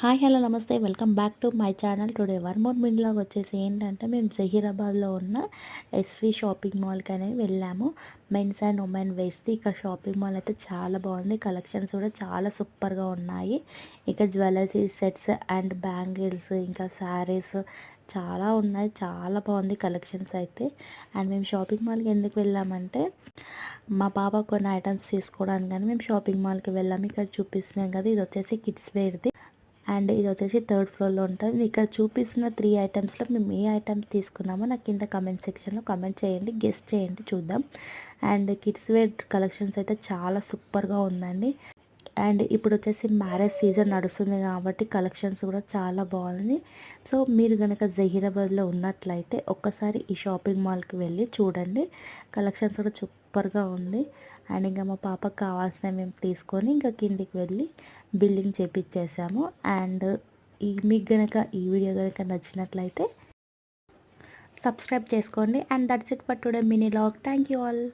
Hi hello నమస్తే welcome back to my channel. Today one more mini vlog వచ్చేసి ఏంటంటే మేము జహీరాబాద్లో ఉన్న ఎస్వి షాపింగ్ మాల్కి అనేది వెళ్ళాము. మెన్స్ అండ్ ఉమెన్ వేస్ది ఇక్కడ షాపింగ్ మాల్ అయితే చాలా బాగుంది. కలెక్షన్స్ కూడా చాలా సూపర్గా ఉన్నాయి. ఇక్కడ జ్యువెలరీ సెట్స్ అండ్ బ్యాంగిల్స్ ఇంకా శారీస్ చాలా ఉన్నాయి. చాలా బాగుంది కలెక్షన్స్ అయితే. అండ్ మేము షాపింగ్ మాల్కి ఎందుకు వెళ్ళామంటే మా పాప కొన్ని ఐటమ్స్ తీసుకోవడానికి కానీ మేము షాపింగ్ మాల్కి వెళ్ళాము. ఇక్కడ చూపిస్తున్నాం కదా, ఇది వచ్చేసి కిడ్స్ వేర్ది అండ్ ఇది వచ్చేసి థర్డ్ ఫ్లోర్లో ఉంటుంది. ఇక్కడ చూపిస్తున్న 3 ఐటమ్స్లో మేము ఏ ఐటమ్స్ తీసుకున్నామో నాకు కింద కమెంట్ సెక్షన్లో కమెంట్ చేయండి, గెస్ట్ చేయండి, చూద్దాం. అండ్ కిడ్స్ వేర్ కలెక్షన్స్ అయితే చాలా సూపర్గా ఉందండి. అండ్ ఇప్పుడు వచ్చేసి మ్యారేజ్ సీజన్ నడుస్తుంది కాబట్టి కలెక్షన్స్ కూడా చాలా బాగుంది. సో మీరు కనుక జహీరాబాద్లో ఉన్నట్లయితే ఒక్కసారి ఈ షాపింగ్ మాల్కి వెళ్ళి చూడండి. కలెక్షన్స్ కూడా సూపర్గా ఉంది. అండ్ ఇంకా మా పాపకు కావాల్సినవి మేము తీసుకొని ఇంకా కిందికి వెళ్ళి బిల్లింగ్ చేపించేసాము. అండ్ మీకు కనుక ఈ వీడియో కనుక నచ్చినట్లయితే సబ్స్క్రైబ్ చేసుకోండి. And that's it for today mini log. Thank you all.